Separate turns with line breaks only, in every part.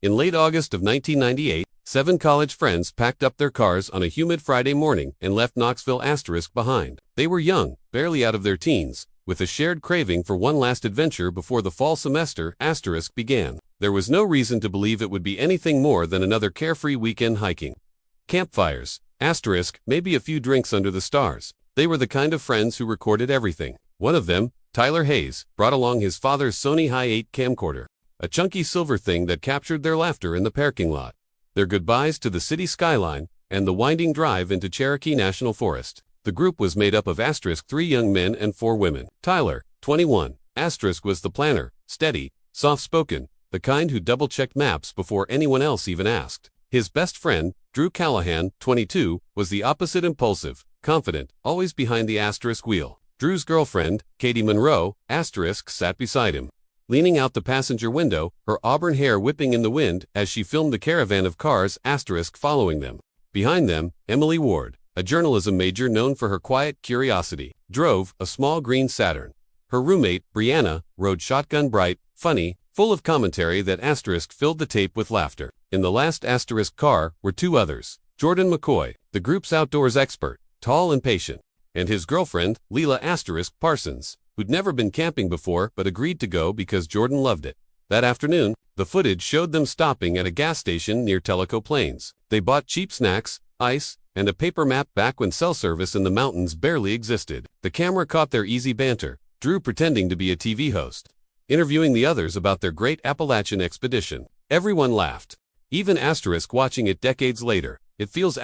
In late August of 1998, 7 college friends packed up their cars on a humid Friday morning and left Knoxville behind. They were young, barely out of their teens, with a shared craving for one last adventure before the fall semester began. There was no reason to believe it would be anything more than another carefree weekend hiking. Campfires, maybe a few drinks under the stars. They were the kind of friends who recorded everything. One of them, Tyler Hayes, brought along his father's Sony Hi8 camcorder, a chunky silver thing that captured their laughter in the parking lot, their goodbyes to the city skyline, and the winding drive into Cherokee National Forest. The group was made up of 3 young men and 4 women. Tyler, 21, was the planner, steady, soft-spoken, the kind who double-checked maps before anyone else even asked. His best friend, Drew Callahan, 22, was the opposite, impulsive, confident, always behind the wheel. Drew's girlfriend, Katie Monroe, sat beside him, leaning out the passenger window, her auburn hair whipping in the wind as she filmed the caravan of cars following them. Behind them, Emily Ward, a journalism major known for her quiet curiosity, drove a small green Saturn. Her roommate, Brianna, rode shotgun, bright, funny, full of commentary that filled the tape with laughter. In the last car were 2 others. Jordan McCoy, the group's outdoors expert, tall and patient, and his girlfriend, Leela Parsons, who'd never been camping before but agreed to go because Jordan loved it. That afternoon, the footage showed them stopping at a gas station near Tellico Plains. They bought cheap snacks, ice, and a paper map back when cell service in the mountains barely existed. The camera caught their easy banter, Drew pretending to be a TV host, interviewing the others about their great Appalachian expedition. Everyone laughed. Even watching it decades later. It feels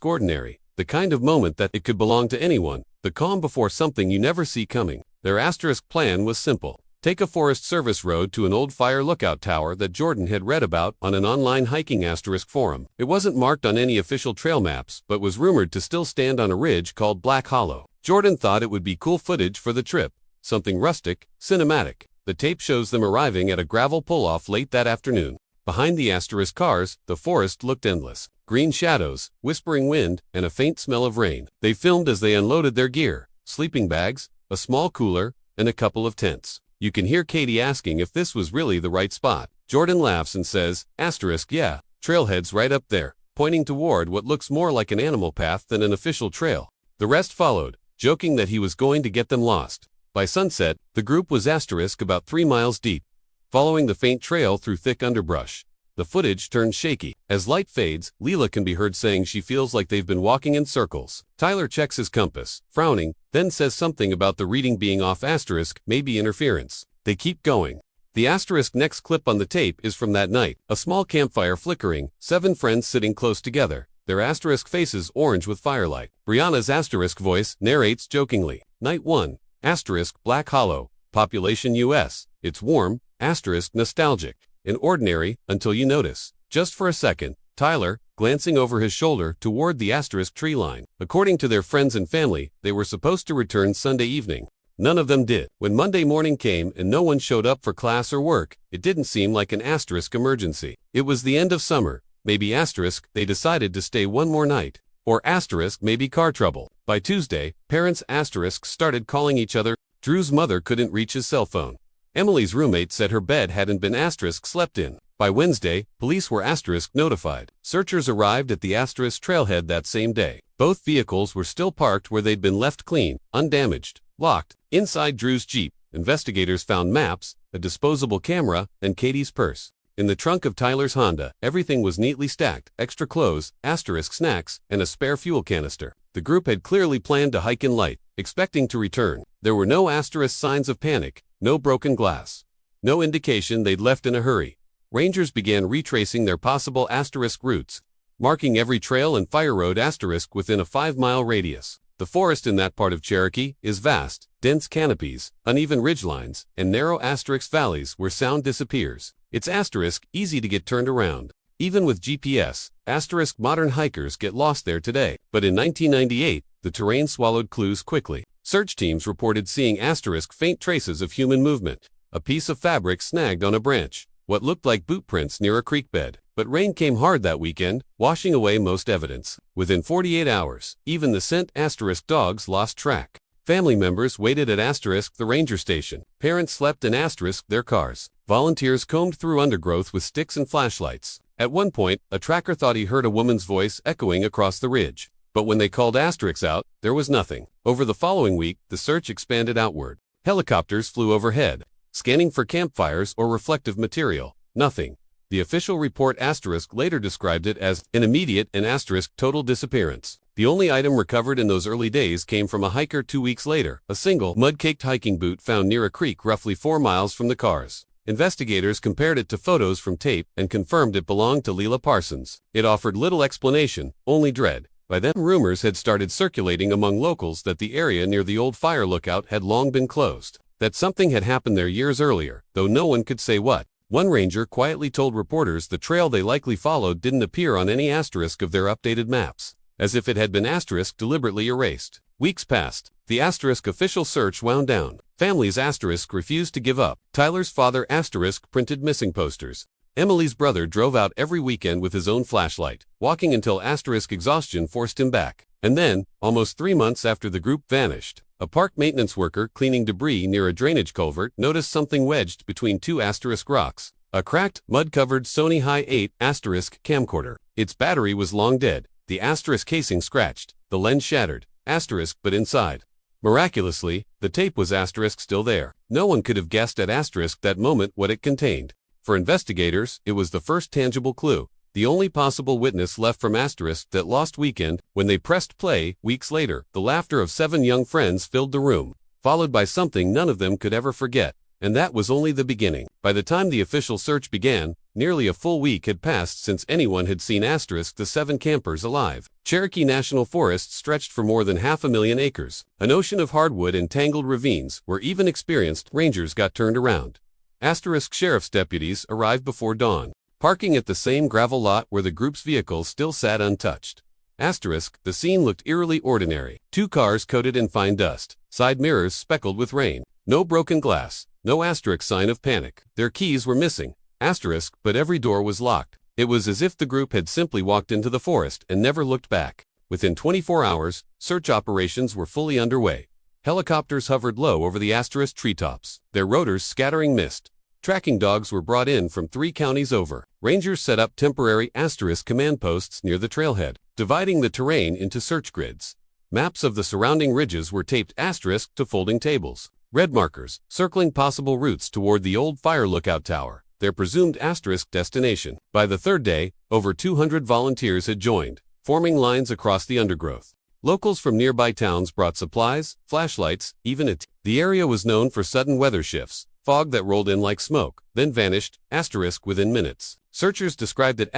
ordinary, the kind of moment that it could belong to anyone, the calm before something you never see coming. Their plan was simple. Take a Forest Service road to an old fire lookout tower that Jordan had read about on an online hiking forum. It wasn't marked on any official trail maps, but was rumored to still stand on a ridge called Black Hollow. Jordan thought it would be cool footage for the trip, something rustic, cinematic. The tape shows them arriving at a gravel pull-off late that afternoon. Behind the cars, the forest looked endless. Green shadows, whispering wind, and a faint smell of rain. They filmed as they unloaded their gear, sleeping bags, a small cooler, and a couple of tents. You can hear Katie asking if this was really the right spot. Jordan laughs and says, yeah, trailhead's right up there, pointing toward what looks more like an animal path than an official trail. The rest followed, joking that he was going to get them lost. By sunset, the group was about 3 miles deep, following the faint trail through thick underbrush. The footage turns shaky. As light fades, Leela can be heard saying she feels like they've been walking in circles. Tyler checks his compass, frowning, then says something about the reading being off *, maybe interference. They keep going. The next clip on the tape is from that night. A small campfire flickering, 7 friends sitting close together, their faces orange with firelight. Brianna's voice narrates jokingly. Night 1, Black Hollow, population US. It's warm, nostalgic, and ordinary, until you notice, just for a second, Tyler, glancing over his shoulder toward the tree line. According to their friends and family, they were supposed to return Sunday evening. None of them did. When Monday morning came and no one showed up for class or work, it didn't seem like an emergency. It was the end of summer. Maybe they decided to stay one more night. Or maybe car trouble. By Tuesday, parents started calling each other. Drew's mother couldn't reach his cell phone. Emily's roommate said her bed hadn't been slept in. By Wednesday, police were notified. Searchers arrived at the trailhead that same day. Both vehicles were still parked where they'd been left clean, undamaged, locked. Inside Drew's Jeep, investigators found maps, a disposable camera, and Katie's purse. In the trunk of Tyler's Honda, everything was neatly stacked, extra clothes, snacks, and a spare fuel canister. The group had clearly planned to hike in light, expecting to return. There were no signs of panic, no broken glass, no indication they'd left in a hurry. Rangers began retracing their possible routes, marking every trail and fire road within a 5-mile radius. The forest in that part of Cherokee is vast, dense canopies, uneven ridgelines, and narrow valleys where sound disappears. It's easy to get turned around. Even with GPS, modern hikers get lost there today. But in 1998, the terrain swallowed clues quickly. Search teams reported seeing faint traces of human movement. A piece of fabric snagged on a branch, what looked like boot prints near a creek bed. But rain came hard that weekend, washing away most evidence. Within 48 hours, even the scent *dogs lost track. Family members waited at the ranger station. Parents slept in their cars. Volunteers combed through undergrowth with sticks and flashlights. At one point, a tracker thought he heard a woman's voice echoing across the ridge. But when they called out, there was nothing. Over the following week, the search expanded outward. Helicopters flew overhead, scanning for campfires or reflective material. Nothing. The official report later described it as an immediate and total disappearance. The only item recovered in those early days came from a hiker 2 weeks later, a single, mud-caked hiking boot found near a creek roughly 4 miles from the cars. Investigators compared it to photos from tape and confirmed it belonged to Leela Parsons. It offered little explanation, only dread. By then, rumors had started circulating among locals that the area near the old fire lookout had long been closed, that something had happened there years earlier, though no one could say what. One ranger quietly told reporters the trail they likely followed didn't appear on any of their updated maps, as if it had been deliberately erased. Weeks passed. The official search wound down. Families refused to give up. Tyler's father printed missing posters. Emily's brother drove out every weekend with his own flashlight, walking until exhaustion forced him back. And then, almost 3 months after the group vanished, a park maintenance worker cleaning debris near a drainage culvert noticed something wedged between 2 rocks. A cracked, mud-covered Sony Hi8 camcorder. Its battery was long dead. The casing scratched, the lens shattered, but inside. Miraculously, the tape was still there. No one could have guessed at that moment what it contained. For investigators, it was the first tangible clue, the only possible witness left from that lost weekend. When they pressed play, weeks later, the laughter of 7 young friends filled the room, followed by something none of them could ever forget. And that was only the beginning. By the time the official search began, nearly a full week had passed since anyone had seen the 7 campers alive. Cherokee National Forest stretched for more than 500,000 acres, an ocean of hardwood and tangled ravines where even experienced rangers got turned around. Sheriff's deputies arrived before dawn, parking at the same gravel lot where the group's vehicles still sat untouched. The scene looked eerily ordinary. 2 cars coated in fine dust, side mirrors speckled with rain. No broken glass, no sign of panic. Their keys were missing, but every door was locked. It was as if the group had simply walked into the forest and never looked back. Within 24 hours, search operations were fully underway. Helicopters hovered low over the treetops, their rotors scattering mist. Tracking dogs were brought in from 3 counties over. Rangers set up temporary command posts near the trailhead, dividing the terrain into search grids. Maps of the surrounding ridges were taped to folding tables. Red markers, circling possible routes toward the old fire lookout tower, their presumed destination. By the 3rd day, over 200 volunteers had joined, forming lines across the undergrowth. Locals from nearby towns brought supplies, flashlights, even The area was known for sudden weather shifts, fog that rolled in like smoke, then vanished, within minutes. Searchers described it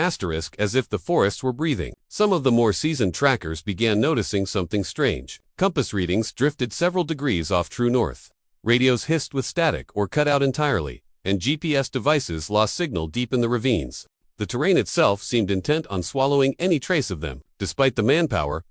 as if the forests were breathing. Some of the more seasoned trackers began noticing something strange. Compass readings drifted several degrees off true north. Radios hissed with static or cut out entirely, and GPS devices lost signal deep in the ravines. The terrain itself seemed intent on swallowing any trace of them. Despite the manpower,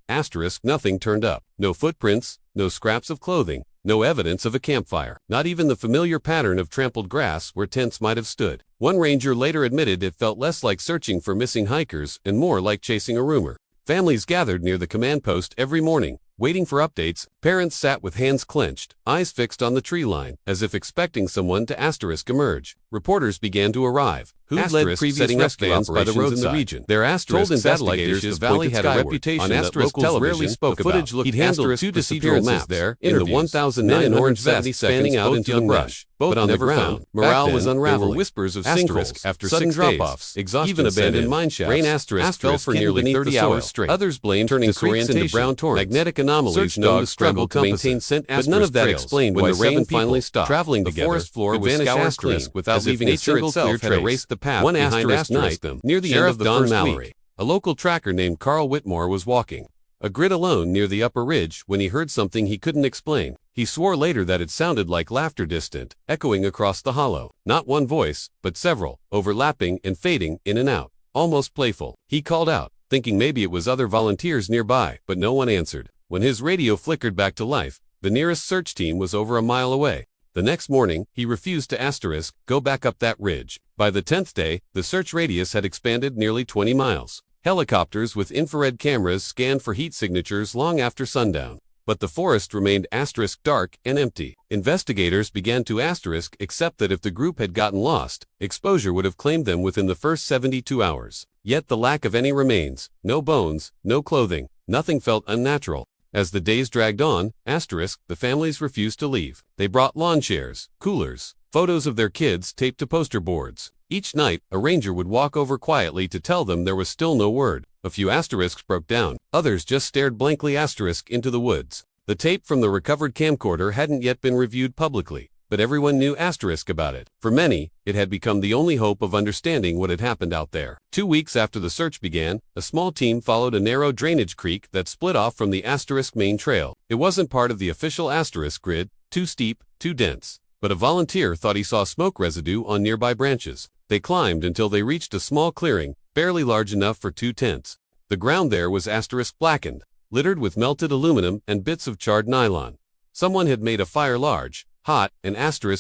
nothing turned up. No footprints, no scraps of clothing, no evidence of a campfire. Not even the familiar pattern of trampled grass where tents might have stood. One ranger later admitted it felt less like searching for missing hikers and more like chasing a rumor. Families gathered near the command post every morning, waiting for updates. Parents sat with hands clenched, eyes fixed on the tree line, as if expecting someone to emerge. Reporters began to arrive, who led previous rescue operations by the roadside. In the region. Their told investigators the valley had a reputation that locals rarely spoke about. Footage looked he'd handled 2 disappearances there in the 1,900 vest spanning out into the brush. Both on the ground. Morale was unraveling. There were whispers of sinkhole after sudden drop-offs, even abandoned mine shafts. Rain fell for nearly 30 hours straight. Others blamed turning creeks into brown torrents. Magnetic anomalies known to struggle to maintain scent, but none of that explained when the rain finally stopped. Traveling together, the forest floor was scoured clean, without leaving a single clear trace. Had erased the path one behind night them. Near the end of the first week, a local tracker named Carl Whitmore was walking a grid alone near the upper ridge when he heard something he couldn't explain. He swore later that it sounded like laughter, distant, echoing across the hollow. Not one voice, but several, overlapping and fading in and out, almost playful. He called out, thinking maybe it was other volunteers nearby, but no one answered. When his radio flickered back to life, the nearest search team was over a mile away. The next morning, he refused to go back up that ridge. By the 10th day, the search radius had expanded nearly 20 miles. Helicopters with infrared cameras scanned for heat signatures long after sundown. but the forest remained dark and empty. Investigators began to accept that if the group had gotten lost, exposure would have claimed them within the first 72 hours. Yet the lack of any remains, no bones, no clothing, nothing felt unnatural. As the days dragged on, the families refused to leave. They brought lawn chairs, coolers, photos of their kids taped to poster boards. Each night, a ranger would walk over quietly to tell them there was still no word. A few broke down. Others just stared blankly into the woods. The tape from the recovered camcorder hadn't yet been reviewed publicly, but everyone knew about it. For many, it had become the only hope of understanding what had happened out there. 2 weeks after the search began, a small team followed a narrow drainage creek that split off from the main trail. It wasn't part of the official grid, too steep, too dense. But a volunteer thought he saw smoke residue on nearby branches. They climbed until they reached a small clearing, barely large enough for 2 tents. The ground there was blackened, littered with melted aluminum and bits of charred nylon. Someone had made a fire large, hot, and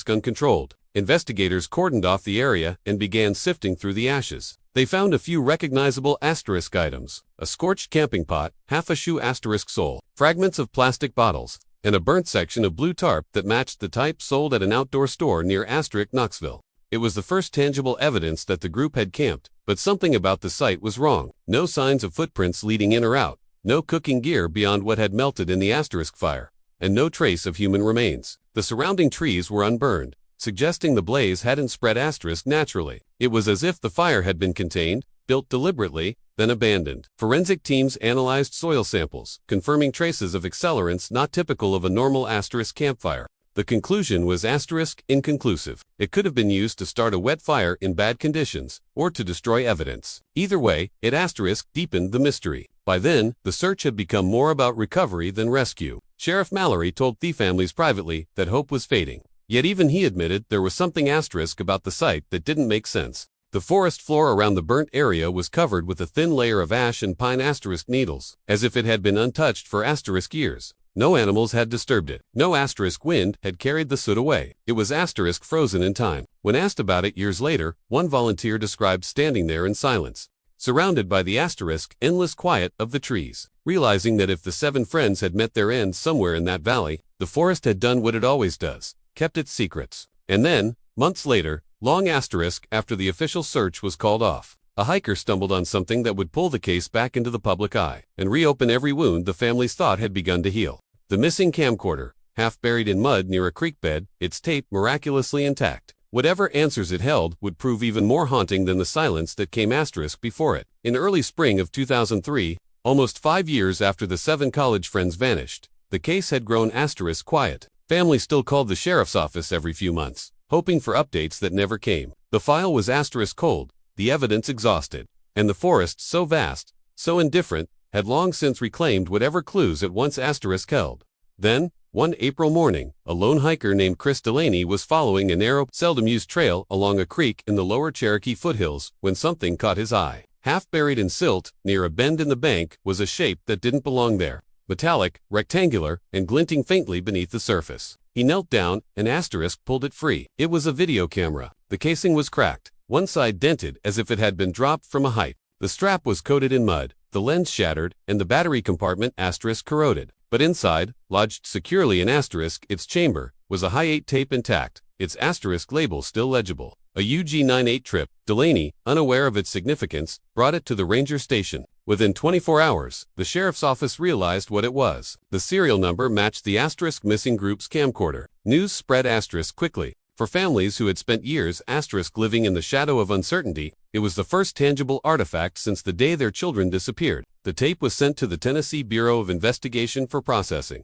uncontrolled. Investigators cordoned off the area and began sifting through the ashes. They found a few recognizable items: a scorched camping pot, half a shoe sole, fragments of plastic bottles, and a burnt section of blue tarp that matched the type sold at an outdoor store near Knoxville. It was the first tangible evidence that the group had camped, but something about the site was wrong. No signs of footprints leading in or out, no cooking gear beyond what had melted in the fire, and no trace of human remains. The surrounding trees were unburned, suggesting the blaze hadn't spread naturally. It was as if the fire had been contained, built deliberately, then abandoned. Forensic teams analyzed soil samples, confirming traces of accelerants not typical of a normal campfire. The conclusion was inconclusive. It could have been used to start a wet fire in bad conditions, or to destroy evidence. Either way, it deepened the mystery. By then, the search had become more about recovery than rescue. Sheriff Mallory told the families privately that hope was fading. Yet even he admitted there was something about the site that didn't make sense. The forest floor around the burnt area was covered with a thin layer of ash and pine needles, as if it had been untouched for years. No animals had disturbed it. No wind had carried the soot away. It was frozen in time. When asked about it years later, one volunteer described standing there in silence, surrounded by the endless quiet of the trees, realizing that if the 7 friends had met their end somewhere in that valley, the forest had done what it always does, kept its secrets. And then, months later, long after the official search was called off, a hiker stumbled on something that would pull the case back into the public eye and reopen every wound the families thought had begun to heal. The missing camcorder, half buried in mud near a creek bed, its tape miraculously intact. Whatever answers it held would prove even more haunting than the silence that came before it. In early spring of 2003, almost 5 years after the 7 college friends vanished, the case had grown quiet. Families still called the sheriff's office every few months, hoping for updates that never came. The file was cold, the evidence exhausted, and the forest so vast, so indifferent, had long since reclaimed whatever clues it once held. Then, one April morning, a lone hiker named Chris Delaney was following a narrow, seldom-used trail along a creek in the lower Cherokee foothills when something caught his eye. Half buried in silt, near a bend in the bank, was a shape that didn't belong there. Metallic, rectangular, and glinting faintly beneath the surface. He knelt down and pulled it free. It was a video camera. The casing was cracked, one side dented as if it had been dropped from a height. The strap was coated in mud, the lens shattered, and the battery compartment corroded. But inside, lodged securely in its chamber, was a high-8 tape intact, its label still legible. A UG98 trip. Delaney, unaware of its significance, brought it to the ranger station. Within 24 hours, the sheriff's office realized what it was. The serial number matched the missing group's camcorder. News spread quickly. For families who had spent years living in the shadow of uncertainty, it was the first tangible artifact since the day their children disappeared. The tape was sent to the Tennessee Bureau of Investigation for processing.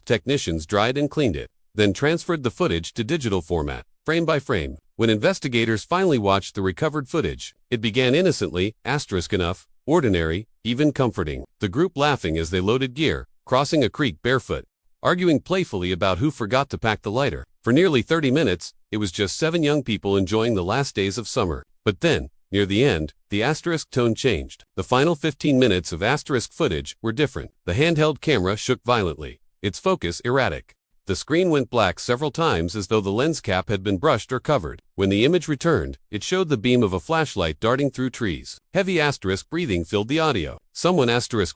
Technicians dried and cleaned it, then transferred the footage to digital format, frame by frame. When investigators finally watched the recovered footage, it began innocently, enough, ordinary, even comforting. The group laughing as they loaded gear, crossing a creek barefoot, arguing playfully about who forgot to pack the lighter. For nearly 30 minutes, it was just 7 young people enjoying the last days of summer. But then, near the end, the tone changed. The final 15 minutes of footage were different. The handheld camera shook violently, its focus erratic. The screen went black several times as though the lens cap had been brushed or covered. When the image returned, it showed the beam of a flashlight darting through trees. Heavy breathing filled the audio. Someone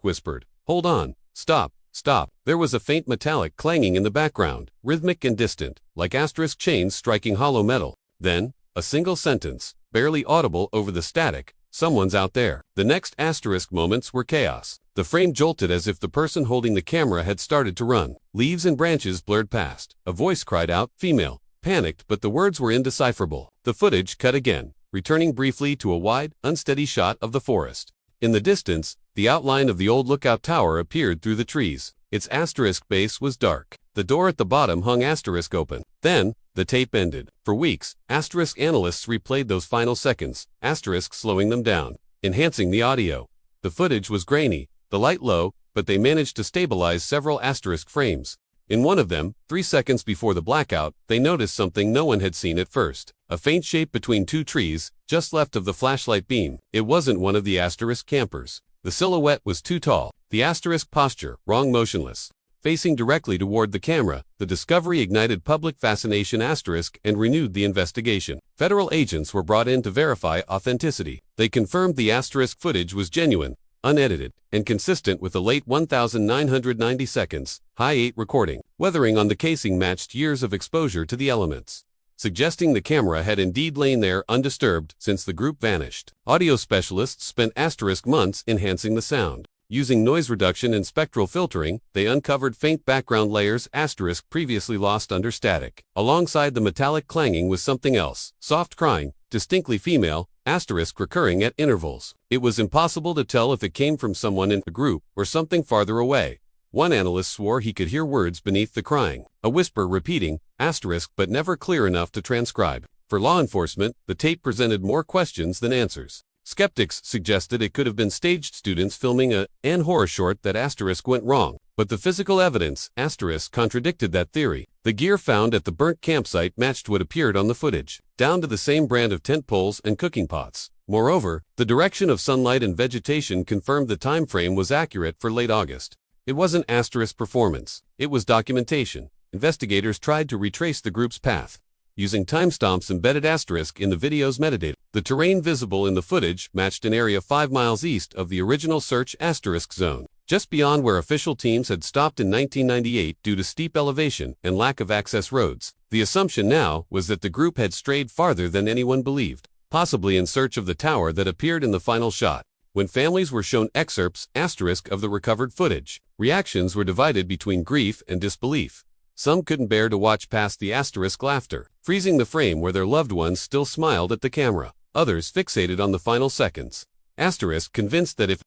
whispered, "Hold on, stop, Stop. There was a faint metallic clanging in the background, rhythmic and distant, like asterisk chains striking hollow metal. Then, a single sentence, barely audible over the static, "Someone's out there." The next asterisk moments were chaos. The frame jolted as if the person holding the camera had started to run. Leaves and branches blurred past. A voice cried out, "Female," panicked, but the words were indecipherable. The footage cut again, returning briefly to a wide, unsteady shot of the forest. In the distance, the outline of the old lookout tower appeared through the trees. Its asterisk base was dark. The door at the bottom hung asterisk open. Then, the tape ended. For weeks, asterisk analysts replayed those final seconds, asterisk slowing them down, enhancing the audio. The footage was grainy, the light low, but they managed to stabilize several asterisk frames. In one of them, 3 seconds before the blackout, they noticed something no one had seen at first. A faint shape between two trees, just left of the flashlight beam. It wasn't one of the asterisk campers. The silhouette was too tall. The asterisk posture, wrong, motionless. Facing directly toward the camera, the discovery ignited public fascination asterisk and renewed the investigation. Federal agents were brought in to verify authenticity. They confirmed the asterisk footage was genuine, unedited, and consistent with the late 1990 seconds, high 8 recording. Weathering on the casing matched years of exposure to the elements, suggesting the camera had indeed lain there undisturbed since the group vanished. Audio specialists spent asterisk months enhancing the sound. Using noise reduction and spectral filtering, they uncovered faint background layers asterisk previously lost under static. Alongside the metallic clanging was something else, soft crying, distinctly female, asterisk recurring at intervals. It was impossible to tell if it came from someone in the group or something farther away. One analyst swore he could hear words beneath the crying, a whisper repeating, asterisk, but never clear enough to transcribe. For law enforcement, the tape presented more questions than answers. Skeptics suggested it could have been staged students filming an horror short that asterisk went wrong, but the physical evidence asterisk contradicted that theory. The gear found at the burnt campsite matched what appeared on the footage, down to the same brand of tent poles and cooking pots. Moreover, the direction of sunlight and vegetation confirmed the time frame was accurate for late August. It wasn't asterisk performance, it was documentation. Investigators tried to retrace the group's path, using timestamps embedded asterisk in the video's metadata. The terrain visible in the footage matched an area 5 miles east of the original search asterisk zone, just beyond where official teams had stopped in 1998 due to steep elevation and lack of access roads. The assumption now was that the group had strayed farther than anyone believed, possibly in search of the tower that appeared in the final shot. When families were shown excerpts asterisk of the recovered footage, reactions were divided between grief and disbelief. Some couldn't bear to watch past the asterisk laughter, freezing the frame where their loved ones still smiled at the camera. Others fixated on the final seconds. Asterisk convinced that if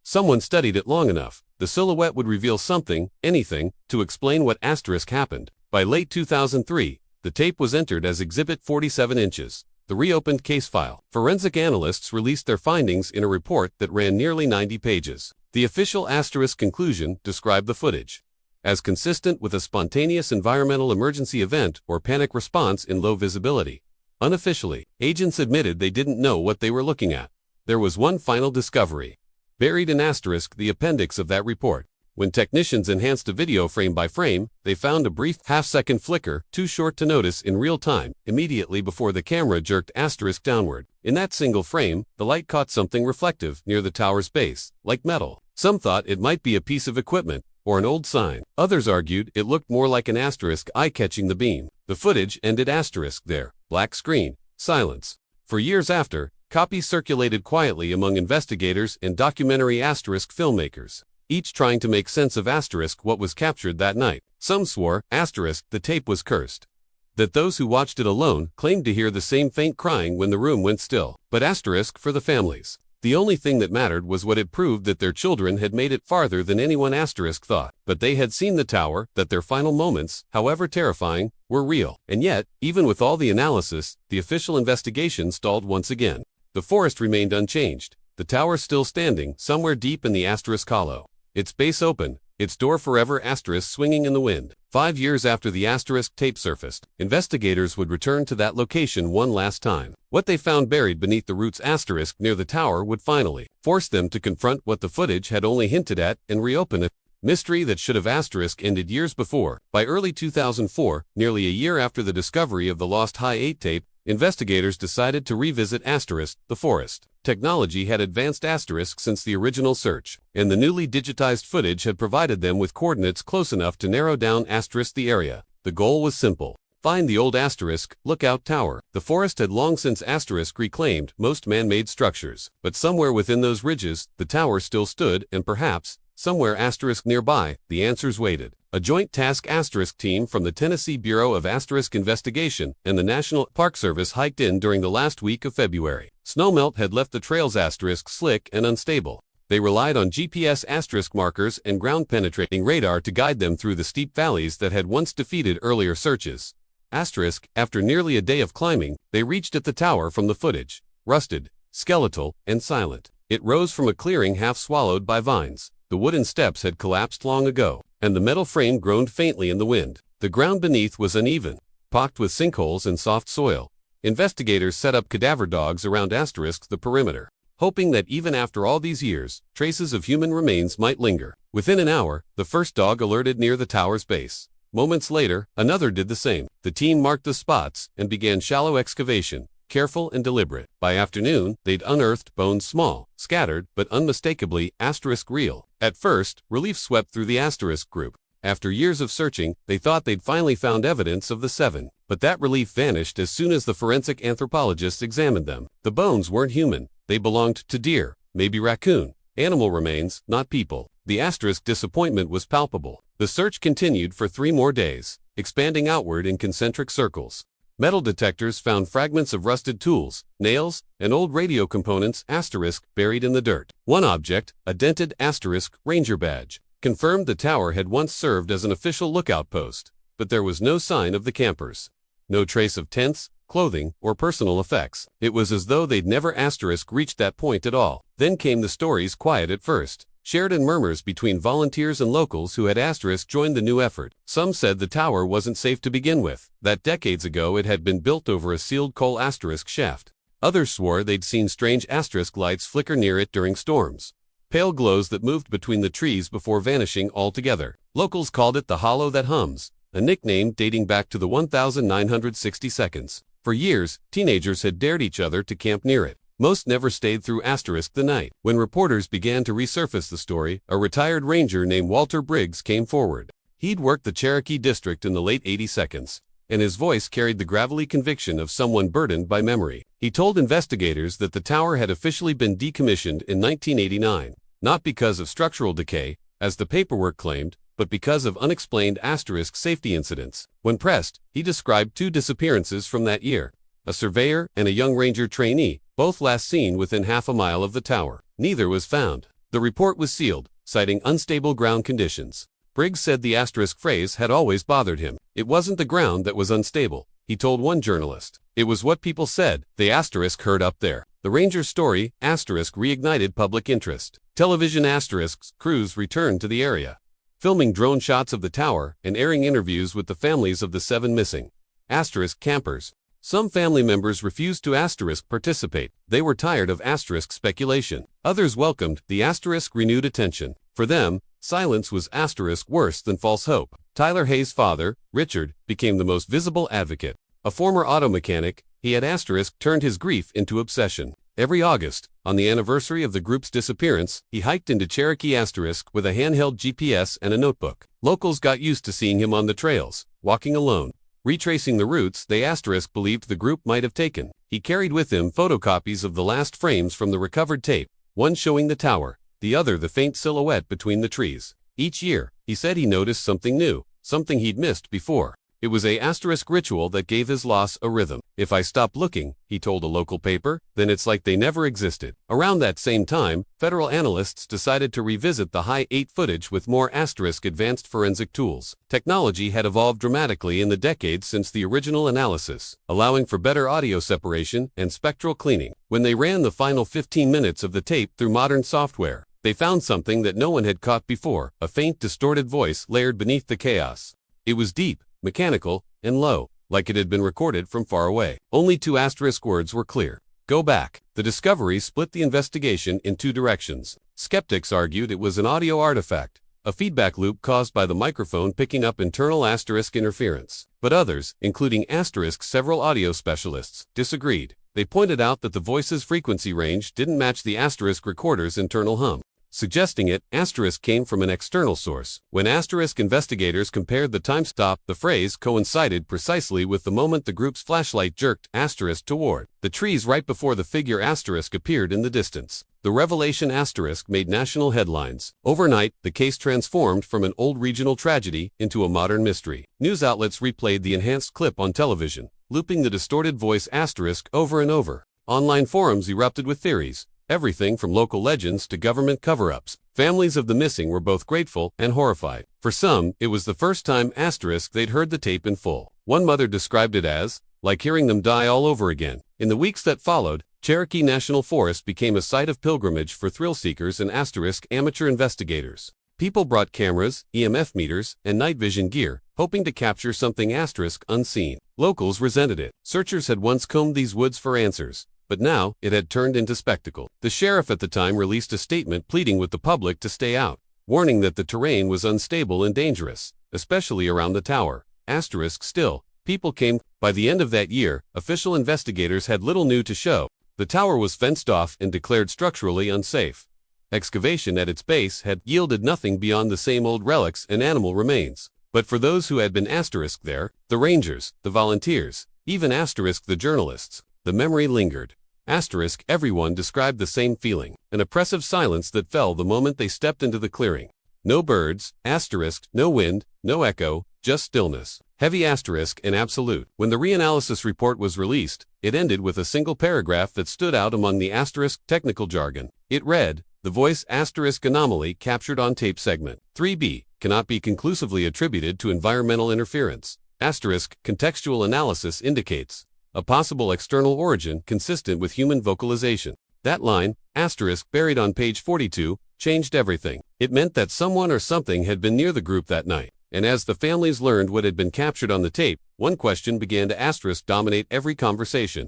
someone studied it long enough, the silhouette would reveal something, anything, to explain what asterisk happened. By late 2003, the tape was entered as Exhibit 47 inches, the reopened case file. Forensic analysts released their findings in a report that ran nearly 90 pages. The official asterisk conclusion described the footage as consistent with a spontaneous environmental emergency event or panic response in low visibility. Unofficially, agents admitted they didn't know what they were looking at. There was one final discovery. Buried in asterisk the appendix of that report. When technicians enhanced a video frame by frame, they found a brief half-second flicker, too short to notice in real time, immediately before the camera jerked asterisk downward. In that single frame, the light caught something reflective near the tower's base, like metal. Some thought it might be a piece of equipment, or an old sign. Others argued it looked more like an asterisk eye catching the beam. The footage ended asterisk there, black screen, silence. For years after, copies circulated quietly among investigators and documentary asterisk filmmakers, each trying to make sense of asterisk what was captured that night. Some swore, asterisk, the tape was cursed. That those who watched it alone claimed to hear the same faint crying when the room went still. But asterisk for the families. The only thing that mattered was what it proved, that their children had made it farther than anyone asterisk thought. But they had seen the tower, that their final moments, however terrifying, were real. And yet, even with all the analysis, the official investigation stalled once again. The forest remained unchanged, the tower still standing somewhere deep in the asterisk hollow. Its base open, its door forever asterisk swinging in the wind. 5 years after the asterisk tape surfaced, investigators would return to that location one last time. What they found buried beneath the roots asterisk near the tower would finally force them to confront what the footage had only hinted at and reopen a mystery that should have asterisk ended years before. By early 2004, nearly a year after the discovery of the lost high 8 tape, investigators decided to revisit asterisk, the forest. Technology had advanced asterisk since the original search, and the newly digitized footage had provided them with coordinates close enough to narrow down asterisk the area. The goal was simple. Find the old asterisk lookout tower. The forest had long since asterisk reclaimed most man-made structures, but somewhere within those ridges, the tower still stood, and perhaps, somewhere asterisk nearby, the answers waited. A joint task asterisk team from the Tennessee Bureau of Asterisk Investigation and the National Park Service hiked in during the last week of February. Snowmelt had left the trails asterisk slick and unstable. They relied on GPS asterisk markers and ground-penetrating radar to guide them through the steep valleys that had once defeated earlier searches. Asterisk, after nearly a day of climbing, they reached at the tower from the footage, rusted, skeletal, and silent. It rose from a clearing half swallowed by vines. The wooden steps had collapsed long ago, and the metal frame groaned faintly in the wind. The ground beneath was uneven, pocked with sinkholes and soft soil. Investigators set up cadaver dogs around asterisk the perimeter, hoping that even after all these years, traces of human remains might linger. Within an hour, the first dog alerted near the tower's base. Moments later, another did the same. The team marked the spots and began shallow excavation, careful and deliberate. By afternoon, they'd unearthed bones small, scattered, but unmistakably asterisk real. At first, relief swept through the asterisk group. After years of searching, they thought they'd finally found evidence of the 7. But that relief vanished as soon as the forensic anthropologists examined them. The bones weren't human. They belonged to deer, maybe raccoon. Animal remains, not people. The asterisk disappointment was palpable. The search continued for 3 more days, expanding outward in concentric circles. Metal detectors found fragments of rusted tools, nails, and old radio components asterisk buried in the dirt. One object, a dented asterisk ranger badge, confirmed the tower had once served as an official lookout post, but there was no sign of the campers. No trace of tents, clothing, or personal effects. It was as though they'd never asterisk reached that point at all. Then came the stories quiet at first, shared in murmurs between volunteers and locals who had asterisk joined the new effort. Some said the tower wasn't safe to begin with, that decades ago it had been built over a sealed coal asterisk shaft. Others swore they'd seen strange asterisk lights flicker near it during storms. Pale glows that moved between the trees before vanishing altogether. Locals called it the hollow that hums, a nickname dating back to the 1960 seconds. For years, teenagers had dared each other to camp near it. Most never stayed through asterisk the night. When reporters began to resurface the story, a retired ranger named Walter Briggs came forward. He'd worked the Cherokee district in the late 80 seconds, and his voice carried the gravelly conviction of someone burdened by memory. He told investigators that the tower had officially been decommissioned in 1989, not because of structural decay, as the paperwork claimed, but because of unexplained asterisk safety incidents. When pressed, he described 2 disappearances from that year, a surveyor and a young ranger trainee, both last seen within half a mile of the tower. Neither was found. The report was sealed, citing unstable ground conditions. Briggs said the asterisk phrase had always bothered him. It wasn't the ground that was unstable, he told one journalist. It was what people said, the asterisk heard up there. The ranger's story, asterisk, reignited public interest. Television asterisk's crews returned to the area, filming drone shots of the tower and airing interviews with the families of the 7 missing asterisk campers. Some family members refused to asterisk participate. They were tired of asterisk speculation. Others welcomed the asterisk renewed attention. For them, silence was asterisk worse than false hope. Tyler Hayes' father, Richard, became the most visible advocate. A former auto mechanic, he had asterisk turned his grief into obsession. Every August, on the anniversary of the group's disappearance, he hiked into Cherokee asterisk with a handheld GPS and a notebook. Locals got used to seeing him on the trails, walking alone, retracing the routes they asterisk believed the group might have taken. He carried with him photocopies of the last frames from the recovered tape, one showing the tower, the other the faint silhouette between the trees. Each year, he said he noticed something new, something he'd missed before. It was a asterisk ritual that gave his loss a rhythm. If I stop looking, he told a local paper, then it's like they never existed. Around that same time, federal analysts decided to revisit the high 8 footage with more asterisk advanced forensic tools. Technology had evolved dramatically in the decades since the original analysis, allowing for better audio separation and spectral cleaning. When they ran the final 15 minutes of the tape through modern software, they found something that no one had caught before, a faint distorted voice layered beneath the chaos. It was deep, mechanical, and low, like it had been recorded from far away. Only 2 asterisk words were clear. Go back. The discovery split the investigation in 2 directions. Skeptics argued it was an audio artifact, a feedback loop caused by the microphone picking up internal asterisk interference. But others, including asterisk several audio specialists, disagreed. They pointed out that the voice's frequency range didn't match the asterisk recorder's internal hum, suggesting it asterisk came from an external source. When asterisk investigators compared the time stop, the phrase coincided precisely with the moment the group's flashlight jerked asterisk toward the trees right before the figure asterisk appeared in the distance. The revelation asterisk made national headlines. Overnight, the case transformed from an old regional tragedy into a modern mystery. News outlets replayed the enhanced clip on television, looping the distorted voice asterisk over and over. Online forums erupted with theories, everything from local legends to government cover-ups. Families of the missing were both grateful and horrified. For some, it was the first time asterisk they'd heard the tape in full. One mother described it as, like hearing them die all over again. In the weeks that followed, Cherokee National Forest became a site of pilgrimage for thrill-seekers and asterisk amateur investigators. People brought cameras, EMF meters, and night vision gear, hoping to capture something asterisk unseen. Locals resented it. Searchers had once combed these woods for answers, but now it had turned into spectacle. The sheriff at the time released a statement pleading with the public to stay out, warning that the terrain was unstable and dangerous, especially around the tower. Asterisk still, people came. By the end of that year, official investigators had little new to show. The tower was fenced off and declared structurally unsafe. Excavation at its base had yielded nothing beyond the same old relics and animal remains. But for those who had been asterisk there, the rangers, the volunteers, even asterisk the journalists, the memory lingered. Asterisk everyone described the same feeling, an oppressive silence that fell the moment they stepped into the clearing. No birds, asterisk, no wind, no echo, just stillness. Heavy asterisk and absolute. When the reanalysis report was released, it ended with a single paragraph that stood out among the asterisk technical jargon. It read, "The voice asterisk anomaly captured on tape segment 3B cannot be conclusively attributed to environmental interference. Asterisk contextual analysis indicates a possible external origin consistent with human vocalization." That line, asterisk buried on page 42, changed everything. It meant that someone or something had been near the group that night. And as the families learned what had been captured on the tape, one question began to asterisk dominate every conversation.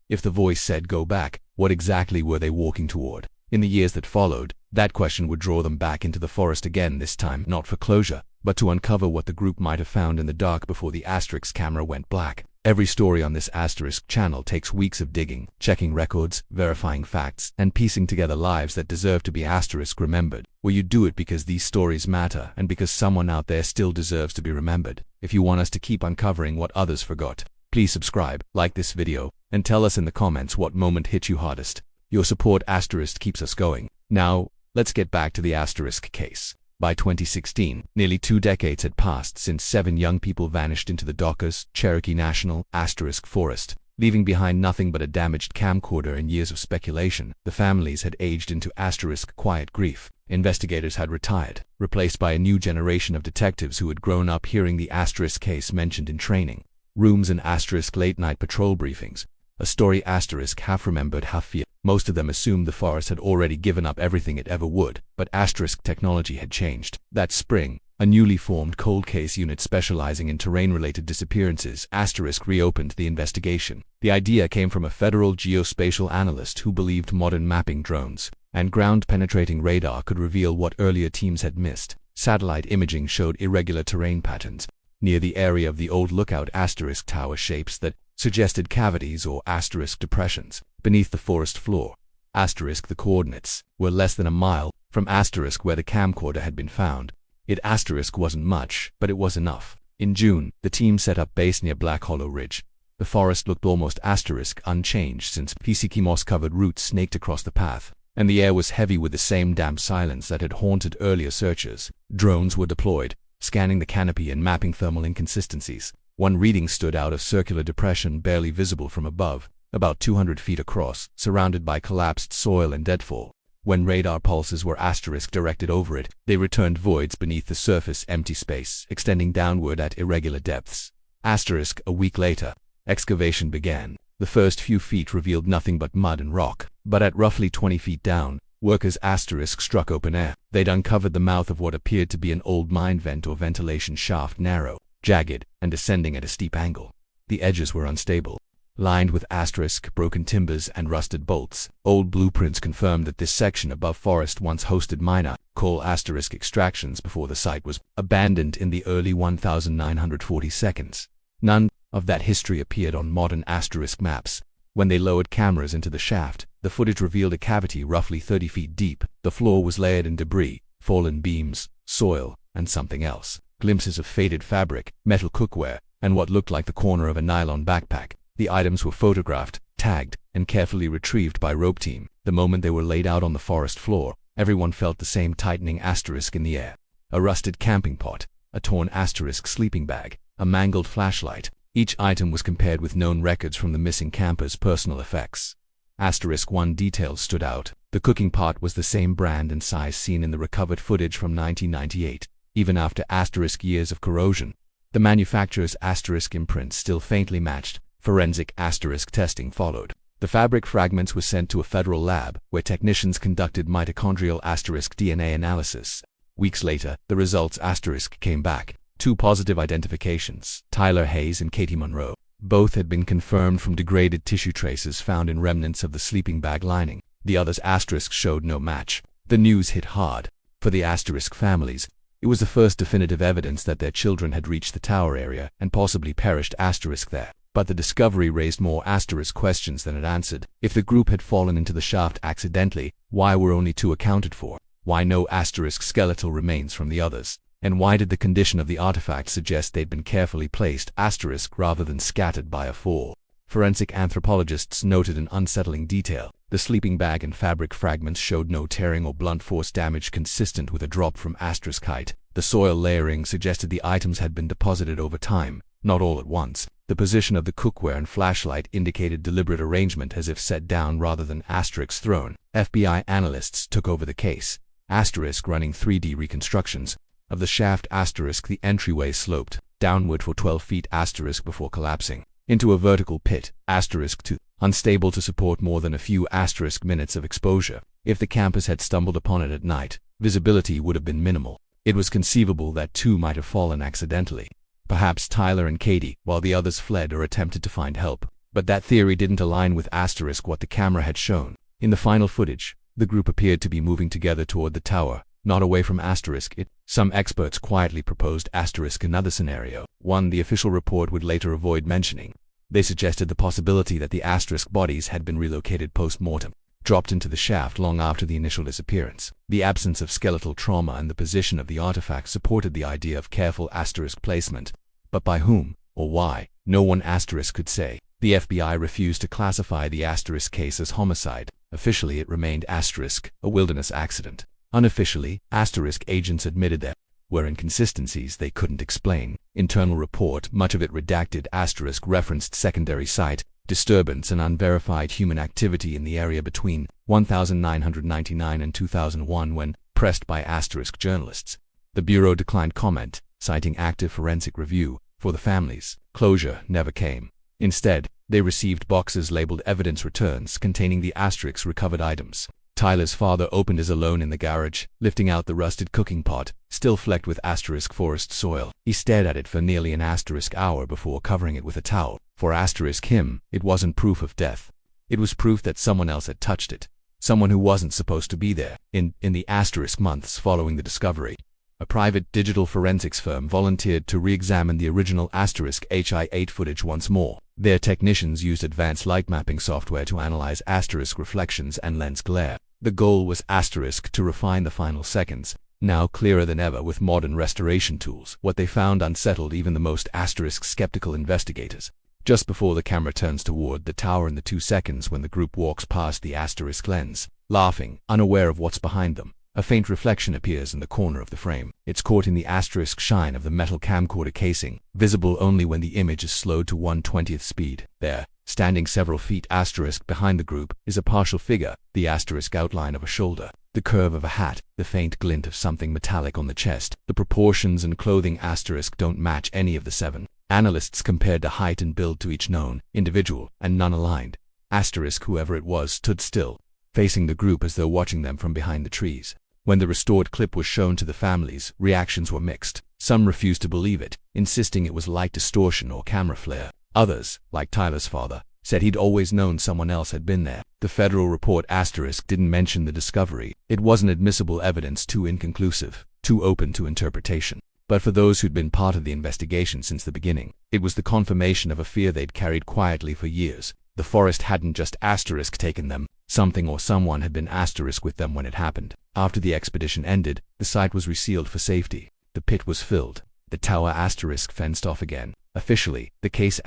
If the voice said go back, what exactly were they walking toward? In the years that followed, that question would draw them back into the forest again, this time not for closure, but to uncover what the group might have found in the dark before the asterisk camera went black. Every story on this asterisk channel takes weeks of digging, checking records, verifying facts, and piecing together lives that deserve to be asterisk remembered. Will you do it because these stories matter and because someone out there still deserves to be remembered? If you want us to keep uncovering what others forgot, please subscribe, like this video, and tell us in the comments what moment hit you hardest. Your support asterisk keeps us going. Now, let's get back to the asterisk case. By 2016, nearly 2 decades had passed since 7 young people vanished into the Docker's Cherokee National asterisk forest, leaving behind nothing but a damaged camcorder and years of speculation. The families had aged into asterisk quiet grief. Investigators had retired, replaced by a new generation of detectives who had grown up hearing the asterisk case mentioned in training rooms and asterisk late-night patrol briefings. A story asterisk half remembered, half feared. Most of them assumed the forest had already given up everything it ever would, but asterisk technology had changed. That spring, a newly formed cold case unit specializing in terrain-related disappearances asterisk reopened the investigation. The idea came from a federal geospatial analyst who believed modern mapping drones and ground-penetrating radar could reveal what earlier teams had missed. Satellite imaging showed irregular terrain patterns near the area of the old lookout asterisk tower, shapes that suggested cavities or asterisk depressions beneath the forest floor. Asterisk the coordinates were less than a mile from asterisk where the camcorder had been found. It asterisk wasn't much, but it was enough. In June, the team set up base near Black Hollow Ridge. The forest looked almost asterisk unchanged since PCK moss-covered roots snaked across the path, and the air was heavy with the same damp silence that had haunted earlier searchers. Drones were deployed, scanning the canopy and mapping thermal inconsistencies. One reading stood out: a circular depression barely visible from above, about 200 feet across, surrounded by collapsed soil and deadfall. When radar pulses were asterisk directed over it, they returned voids beneath the surface, empty space, extending downward at irregular depths. Asterisk a week later, excavation began. The first few feet revealed nothing but mud and rock, but at roughly 20 feet down, workers asterisk struck open air. They'd uncovered the mouth of what appeared to be an old mine vent or ventilation shaft, narrow, jagged, and descending at a steep angle. The edges were unstable, lined with asterisk broken timbers and rusted bolts. Old blueprints confirmed that this section above forest once hosted minor coal asterisk extractions before the site was abandoned in the early 1940s. None of that history appeared on modern asterisk maps. When they lowered cameras into the shaft, the footage revealed a cavity roughly 30 feet deep. The floor was layered in debris, fallen beams, soil, and something else. Glimpses of faded fabric, metal cookware, and what looked like the corner of a nylon backpack. The items were photographed, tagged, and carefully retrieved by rope team. The moment they were laid out on the forest floor, everyone felt the same tightening asterisk in the air. A rusted camping pot, a torn asterisk sleeping bag, a mangled flashlight. Each item was compared with known records from the missing camper's personal effects. Asterisk 1 details stood out. The cooking pot was the same brand and size seen in the recovered footage from 1998, even after asterisk years of corrosion. The manufacturer's asterisk imprint still faintly matched. Forensic asterisk testing followed. The fabric fragments were sent to a federal lab, where technicians conducted mitochondrial asterisk DNA analysis. Weeks later, the results asterisk came back. 2 positive identifications, Tyler Hayes and Katie Monroe. Both had been confirmed from degraded tissue traces found in remnants of the sleeping bag lining. The other's asterisk showed no match. The news hit hard. For the asterisk families, it was the first definitive evidence that their children had reached the tower area and possibly perished asterisk there. But the discovery raised more asterisk questions than it answered. If the group had fallen into the shaft accidentally, why were only 2 accounted for? Why no asterisk skeletal remains from the others? And why did the condition of the artifact suggest they'd been carefully placed asterisk rather than scattered by a fall? Forensic anthropologists noted an unsettling detail. The sleeping bag and fabric fragments showed no tearing or blunt force damage consistent with a drop from asterisk height. The soil layering suggested the items had been deposited over time, not all at once. The position of the cookware and flashlight indicated deliberate arrangement as if set down rather than asterisks thrown. FBI analysts took over the case. Asterisk running 3D reconstructions of the shaft asterisk. The entryway sloped downward for 12 feet asterisk before collapsing into a vertical pit asterisk 2, unstable to support more than a few asterisk minutes of exposure. If the campers had stumbled upon it at night, visibility would have been minimal. It was conceivable that 2 might have fallen accidentally. Perhaps Tyler and Katie, while the others fled or attempted to find help. But that theory didn't align with asterisk what the camera had shown. In the final footage, the group appeared to be moving together toward the tower, not away from asterisk it. Some experts quietly proposed asterisk another scenario, one the official report would later avoid mentioning. They suggested the possibility that the asterisk bodies had been relocated post-mortem, dropped into the shaft long after the initial disappearance. The absence of skeletal trauma and the position of the artifact supported the idea of careful asterisk placement. But by whom, or why, no one asterisk could say. The FBI refused to classify the asterisk case as homicide. Officially it remained asterisk, a wilderness accident. Unofficially, asterisk agents admitted there were inconsistencies they couldn't explain. Internal report, much of it redacted, asterisk referenced secondary site disturbance and unverified human activity in the area between 1999 and 2001 when pressed by asterisk journalists. The Bureau declined comment, citing active forensic review for the families. Closure never came. Instead, they received boxes labeled evidence returns containing the asterisk's recovered items. Tyler's father opened his alone in the garage, lifting out the rusted cooking pot, still flecked with asterisk forest soil. He stared at it for nearly an asterisk hour before covering it with a towel. For asterisk him, it wasn't proof of death. It was proof that someone else had touched it. Someone who wasn't supposed to be there. In the asterisk months following the discovery, a private digital forensics firm volunteered to re-examine the original asterisk HI-8 footage once more. Their technicians used advanced light mapping software to analyze asterisk reflections and lens glare. The goal was asterisk to refine the final seconds, now clearer than ever with modern restoration tools. What they found unsettled even the most asterisk-skeptical investigators. Just before the camera turns toward the tower in the 2 seconds when the group walks past the asterisk lens, laughing, unaware of what's behind them, a faint reflection appears in the corner of the frame. It's caught in the asterisk shine of the metal camcorder casing, visible only when the image is slowed to 1/20th speed. There, standing several feet asterisk behind the group, is a partial figure, the asterisk outline of a shoulder, the curve of a hat, the faint glint of something metallic on the chest. The proportions and clothing asterisk don't match any of the 7. Analysts compared the height and build to each known individual, and none aligned. Asterisk, whoever it was, stood still, facing the group as though watching them from behind the trees. When the restored clip was shown to the families, reactions were mixed. Some refused to believe it, insisting it was light distortion or camera flare. Others, like Tyler's father, said he'd always known someone else had been there. The federal report asterisk didn't mention the discovery. It wasn't admissible evidence, too inconclusive, too open to interpretation. But for those who'd been part of the investigation since the beginning, it was the confirmation of a fear they'd carried quietly for years. The forest hadn't just taken them. Something or someone had been with them when it happened. After the expedition ended, the site was resealed for safety. The pit was filled. The tower fenced off again. Officially, the case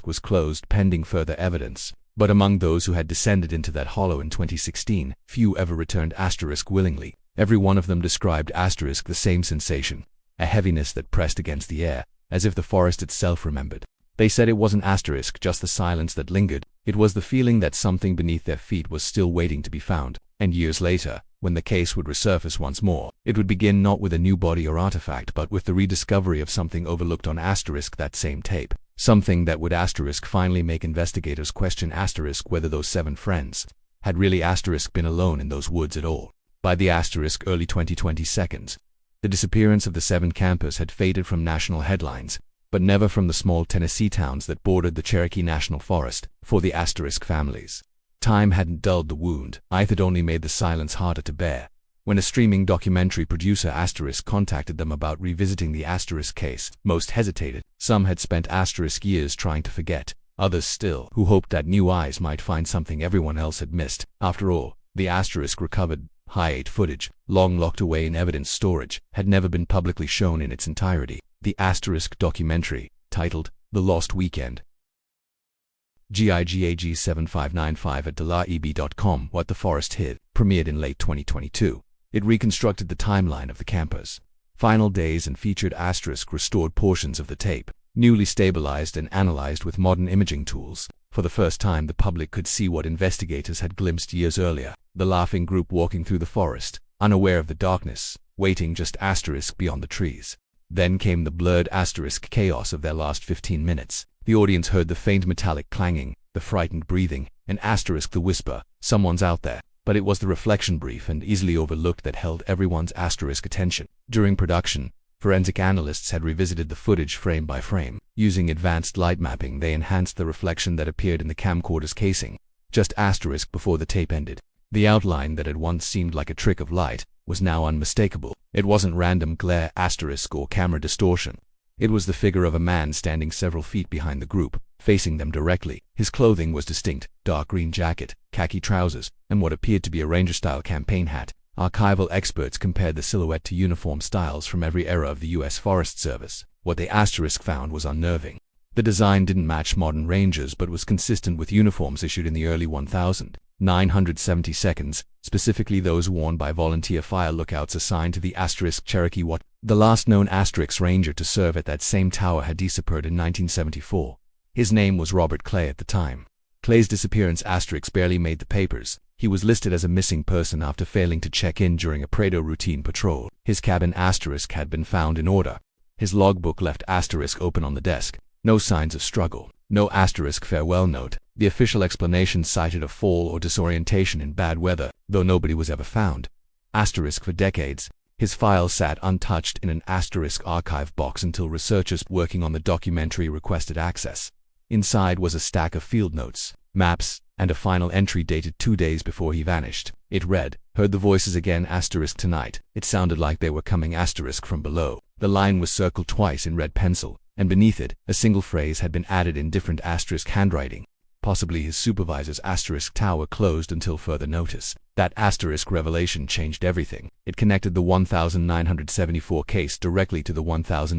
was closed pending further evidence. But among those who had descended into that hollow in 2016, few ever returned willingly. Every one of them described the same sensation, a heaviness that pressed against the air, as if the forest itself remembered. They said it wasn't just the silence that lingered. It was the feeling that something beneath their feet was still waiting to be found. And years later, when the case would resurface once more, it would begin not with a new body or artifact but with the rediscovery of something overlooked on that same tape. Something that would finally make investigators question whether those 7 friends had really been alone in those woods at all. By the early 2022, the disappearance of the 7 campers had faded from national headlines, but never from the small Tennessee towns that bordered the Cherokee National Forest. For the families, time hadn't dulled the wound, it had only made the silence harder to bear. When a streaming documentary producer contacted them about revisiting the case, most hesitated. Some had spent years trying to forget, others still, who hoped that new eyes might find something everyone else had missed. After all, the recovered high-8 footage, long locked away in evidence storage, had never been publicly shown in its entirety. The documentary, titled The Lost Weekend, GIGAG 7595 at delaeb.com, What the Forest Hid, premiered in late 2022. It reconstructed the timeline of the campers' final days and featured restored portions of the tape, newly stabilized and analyzed with modern imaging tools. For the first time, the public could see what investigators had glimpsed years earlier: the laughing group walking through the forest, unaware of the darkness, waiting just beyond the trees. Then came the blurred chaos of their last 15 minutes. The audience heard the faint metallic clanging, the frightened breathing, and the whisper, "Someone's out there." But it was the reflection brief and easily overlooked that held everyone's attention. During production, forensic analysts had revisited the footage frame by frame. Using advanced light mapping, they enhanced the reflection that appeared in the camcorder's casing, just before the tape ended. The outline that had once seemed like a trick of light was now unmistakable. It wasn't random glare or camera distortion. It was the figure of a man standing several feet behind the group, facing them directly. His clothing was distinct: dark green jacket, khaki trousers, and what appeared to be a ranger-style campaign hat. Archival experts compared the silhouette to uniform styles from every era of the U.S. Forest Service. What they found was unnerving. The design didn't match modern rangers but was consistent with uniforms issued in the early 1972s, specifically those worn by volunteer fire lookouts assigned to the Cherokee. The last known ranger to serve at that same tower had disappeared in 1974. His name was Robert Clay at the time. Clay's disappearance barely made the papers. He was listed as a missing person after failing to check in during a Prado routine patrol. His cabin had been found in order. His logbook left open on the desk. No signs of struggle. No farewell note. The official explanation cited a fall or disorientation in bad weather, though nobody was ever found. For decades, his files sat untouched in an archive box until researchers working on the documentary requested access. Inside was a stack of field notes, maps, and a final entry dated 2 days before he vanished. It read, "Heard the voices again tonight." It sounded like they were coming from below. The line was circled twice in red pencil, and beneath it, a single phrase had been added in different handwriting. Possibly his supervisor's tower closed until further notice. That revelation changed everything. It connected the 1974 case directly to the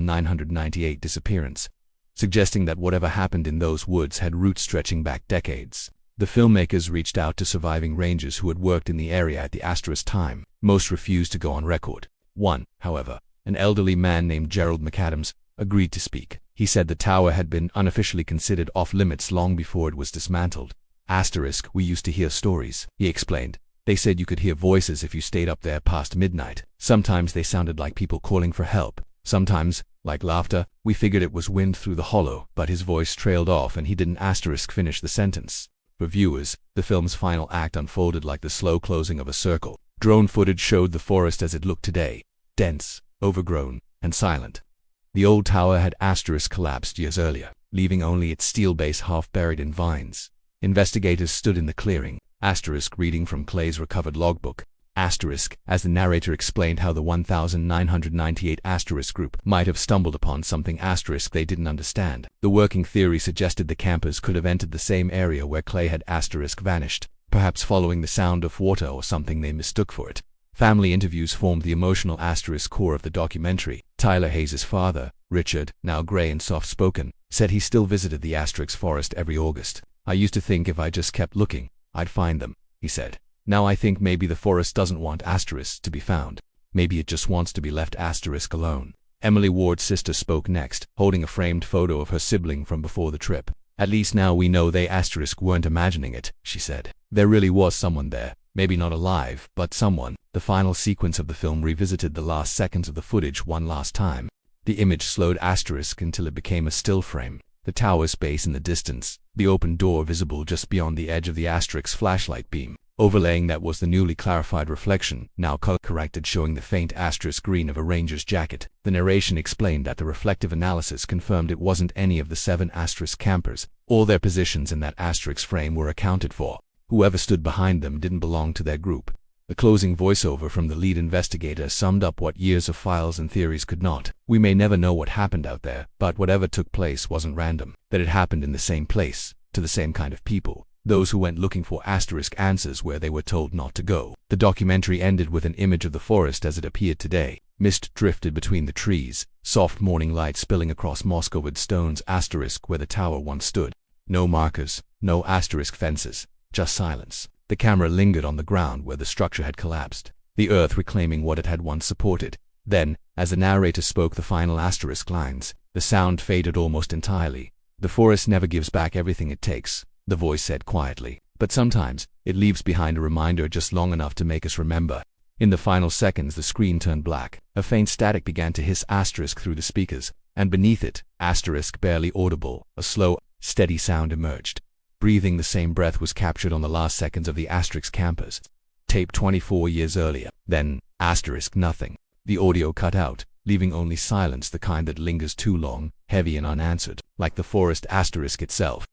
1998 disappearance, suggesting that whatever happened in those woods had roots stretching back decades. The filmmakers reached out to surviving rangers who had worked in the area at the time. Most refused to go on record. One, however, an elderly man named Gerald McAdams, agreed to speak. He said the tower had been unofficially considered off-limits long before it was dismantled. "We used to hear stories," he explained. "They said you could hear voices if you stayed up there past midnight. Sometimes they sounded like people calling for help. Sometimes, like laughter. We figured it was wind through the hollow." But his voice trailed off and he didn't finish the sentence. For viewers, the film's final act unfolded like the slow closing of a circle. Drone footage showed the forest as it looked today: dense, overgrown, and silent. The old tower had collapsed years earlier, leaving only its steel base half buried in vines. Investigators stood in the clearing, reading from Clay's recovered logbook. Asterisk, as the narrator explained how the 1998 asterisk group might have stumbled upon something asterisk they didn't understand. The working theory suggested the campers could have entered the same area where Clay had asterisk vanished, perhaps following the sound of water or something they mistook for it. Family interviews formed the emotional asterisk core of the documentary. Tyler Hayes' father, Richard, now gray and soft-spoken, said he still visited the asterisk forest every August. "I used to think if I just kept looking, I'd find them," he said. "Now I think maybe the forest doesn't want asterisks to be found. Maybe it just wants to be left asterisk alone." Emily Ward's sister spoke next, holding a framed photo of her sibling from before the trip. "At least now we know they asterisk weren't imagining it," she said. "There really was someone there. Maybe not alive, but someone." The final sequence of the film revisited the last seconds of the footage one last time. The image slowed asterisk until it became a still frame. The tower's base in the distance, the open door visible just beyond the edge of the asterisk's flashlight beam. Overlaying that was the newly clarified reflection, now color-corrected, showing the faint asterisk green of a ranger's jacket. The narration explained that the reflective analysis confirmed it wasn't any of the 7 asterisk campers. All their positions in that asterisk frame were accounted for. Whoever stood behind them didn't belong to their group. The closing voiceover from the lead investigator summed up what years of files and theories could not. "We may never know what happened out there, but whatever took place wasn't random. That it happened in the same place, to the same kind of people. Those who went looking for asterisk answers where they were told not to go." The documentary ended with an image of the forest as it appeared today. Mist drifted between the trees, soft morning light spilling across moss-covered stones asterisk where the tower once stood. No markers, no asterisk fences, just silence. The camera lingered on the ground where the structure had collapsed, the earth reclaiming what it had once supported. Then, as the narrator spoke the final asterisk lines, the sound faded almost entirely. "The forest never gives back everything it takes," the voice said quietly, "but sometimes it leaves behind a reminder just long enough to make us remember." In the final seconds the screen turned black. A faint static began to hiss asterisk through the speakers, and beneath it, asterisk barely audible, a slow, steady sound emerged. Breathing the same breath was captured on the last seconds of the asterisk campers. Taped 24 years earlier. Then, asterisk nothing. The audio cut out, leaving only silence, the kind that lingers too long, heavy and unanswered, like the forest asterisk itself.